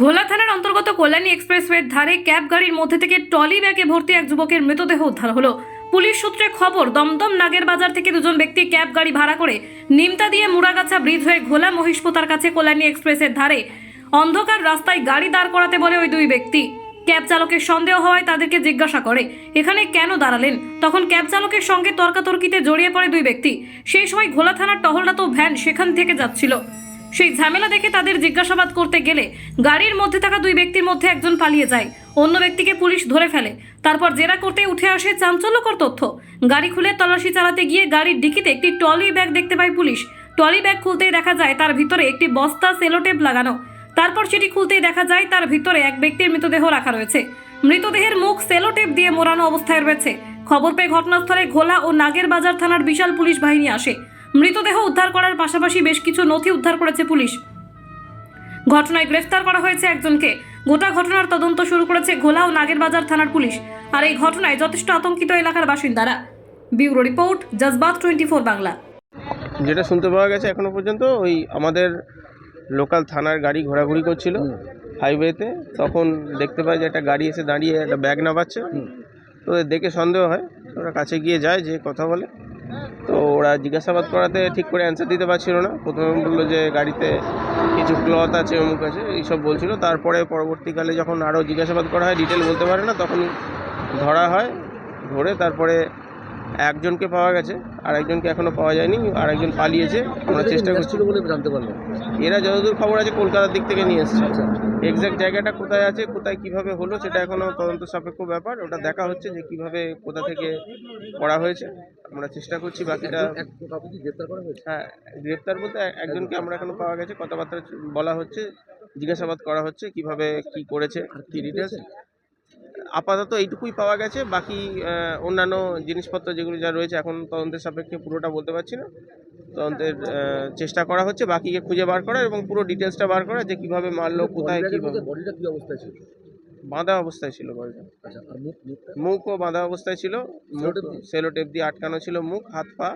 ঘোলা থানার অন্তর্গত কল্যাণী এক্সপ্রেসওয়ের ধারে ক্যাব গাড়ির মধ্যে থেকে ট্রলি ব্যাগে ভর্তি এক যুবকের মৃতদেহ উদ্ধার হলো। পুলিশ সূত্রে খবর, দমদম নাগের বাজার থেকে দুজন ব্যক্তি ক্যাব গাড়ি ভাড়া করে নিমতা দিয়ে মুড়াগাছা ব্রিজ হয়ে ঘোলা মহিষপোতার কাছে কল্যাণী এক্সপ্রেসের ধারে অন্ধকার রাস্তায় গাড়ি দাঁড় করাতে বলে ওই দুই ব্যক্তি। ক্যাব চালকের সন্দেহ হওয়ায় তাদেরকে জিজ্ঞাসা করে এখানে কেন দাঁড়ালেন। তখন ক্যাব চালকের সঙ্গে তর্কাতর্কিতে জড়িয়ে পড়ে দুই ব্যক্তি। সেই সময় ঘোলা থানার টহলরত ভ্যান সেখান থেকে যাচ্ছিল। সেই ঝামেলা দেখে তাদের জিজ্ঞাসাবাদ করতে গেলে গাড়ির মধ্যে থাকা দুই ব্যক্তির মধ্যে একজন পালিয়ে যায়, অন্য ব্যক্তিকে পুলিশ ধরে ফেলে। তারপর জেরা করতে উঠে আসে চাঞ্চল্যকর তথ্য। গাড়ি খুলে তল্লাশি চালাতে গিয়ে গাড়ির ডিকিতে একটি ট্রলি ব্যাগ দেখতে পায় পুলিশ। ট্রলি ব্যাগ খুলতেই দেখা যায় তার ভিতরে একটি বস্তা সেলোটেপ লাগানো। তারপর সেটি খুলতেই দেখা যায় তার ভিতরে এক ব্যক্তির মৃতদেহ রাখা রয়েছে। মৃতদেহের মুখ সেলোটেপ দিয়ে মোড়ানো অবস্থায় রয়েছে। খবর পেয়ে ঘটনাস্থলে ঘোলা ও নাগের বাজার থানার বিশাল পুলিশ বাহিনী আসে। মৃতদেহ উদ্ধার করার পাশাপাশি বেশ কিছু নথি উদ্ধার করেছে পুলিশ। ঘটনায় গ্রেফতার করা হয়েছে একজনকে। গোটা ঘটনার তদন্ত শুরু করেছে ঘোলা ও নাগের বাজার থানার পুলিশ। আর এই ঘটনায় যথেষ্ট আতঙ্কিত এলাকার বাসিন্দারা। Bureau report, জজবাত 24 Bangla. যেটা শুনতে পাওয়া গেছে এখনো পর্যন্ত, ওই আমাদের লোকাল থানার গাড়ি ঘোরাঘুরি করছিল হাইওয়েতে, তখন দেখতে পাই যে একটা গাড়ি এসে দাঁড়িয়ে একটা ব্যাগ নামাচ্ছে। তো ওদের দেখে সন্দেহ হয়, ওরা কাছে গিয়ে যায়, যে কথা বলে। তো ওরা জিজ্ঞাসাবাদ করাতে ঠিক করে অ্যান্সার দিতে পারছিল না। প্রথমে বললো যে গাড়িতে কিছু ক্লথ আছে, অমুক আছে, এইসব বলছিল। তারপরে পরবর্তীকালে যখন আরও জিজ্ঞাসাবাদ করা হয়, ডিটেল বলতে পারে না, তখনই ধরা হয়। ধরে তারপরে একজনকে পাওয়া গেছে, আর একজনকে এখনও পাওয়া যায়নি, আর একজন পালিয়েছে। আমরা চেষ্টা করছি বলে জানতে পারলাম। এরা যতদূর খবর আছে কলকাতার দিক থেকে নিয়ে এসছে। এক্স্যাক্ট জায়গাটা কোথায় আছে, কোথায় কিভাবে হলো, সেটা এখনও তদন্ত সাপেক্ষ ব্যাপার। ওটা দেখা হচ্ছে যে কিভাবে কোথা থেকে করা হয়েছে। আমরা চেষ্টা করছি বাকিটা। কাউকে কি গ্রেফতার করা হয়েছে? হ্যাঁ, গ্রেপ্তার বলতে একজনকে আমরা এখনো পাওয়া গেছে, কথাবার্তা বলা হচ্ছে, জিজ্ঞাসাবাদ করা হচ্ছে কিভাবে কি করেছে, কি ডিটেলস। আপাতত এইটুকুই পাওয়া গেছে। বাকি অন্যান্য জিনিসপত্র যেগুলো যা রয়েছে এখন তদন্তের সাপেক্ষে পুরোটা বলতে পারছি না। তদন্তের চেষ্টা করা হচ্ছে বাকিকে খুঁজে বার করা এবং পুরো ডিটেলসটা বার করা, যে কিভাবে মারলো, কোথায়, কীভাবে। বডিটা কি অবস্থায় ছিল? বাঁধা অবস্থায় ছিল বলটা। আচ্ছা, আর মুখও বাঁধা অবস্থায় ছিল, সেলোটেপ দিয়ে আটকানো ছিল, মুখ হাত পা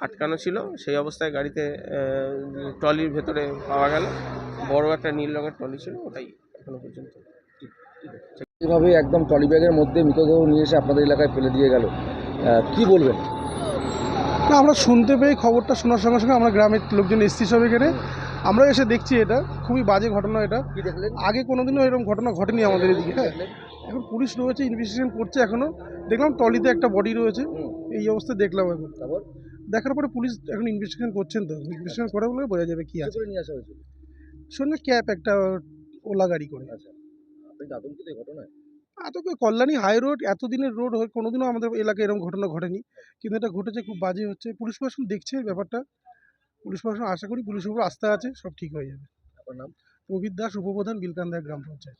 আটকানো ছিল। সেই অবস্থায় গাড়িতে ট্রলির ভেতরে পাওয়া গেল। বড় একটা নীল রঙের ট্রলি ছিল, ওটাই এখনো পর্যন্ত। এভাবে একদম ট্রলি ব্যাগের মধ্যে মৃতদেহ নিয়ে এসে আপনাদের এলাকায় ফেলে দিয়ে গেল, কি বলবেন? না, আমরা শুনতে পেয়ে খবরটা শোনার সঙ্গে সঙ্গে আমরা গ্রামের লোকজন এসছি সব এখানে। আমরা এসে দেখছি এটা খুবই বাজে ঘটনা। এটা কি দেখলেন? আগে কোনোদিনও এরকম ঘটনা ঘটেনি আমাদের এদিকে। হ্যাঁ, এখন পুলিশ রয়েছে, ইনভেস্টিগেশন করছে। এখনও দেখলাম ট্রলিতে একটা বডি রয়েছে, এই অবস্থায় দেখলাম। এখন তারপর দেখার পরে পুলিশ এখন ইনভেস্টিগেশন করছেন। তো ইনভেস্টিগেশন করে বলে বোঝা যাবে কি কি আছে। করে নিয়ে আসা হয়েছিল? সঙ্গে ক্যাব একটা ওলা গাড়ি করে। আচ্ছা, আপনি কি আতঙ্কিত এই ঘটনায়? তো কল্যাণী হাই রোড, এতদিনের রোড হয়ে কোনোদিনও আমাদের এলাকায় এরকম ঘটনা ঘটেনি, কিন্তু এটা ঘটেছে, খুব বাজে হচ্ছে। পুলিশ প্রশাসন দেখছে ব্যাপারটা। পুলিশ প্রশাসন, আশা করি পুলিশের উপর আস্থা আছে, সব ঠিক হয়ে যাবে। আপনার নাম? প্রবীর দাস, উপপ্রধান, বিলকান্দা গ্রাম পঞ্চায়েত।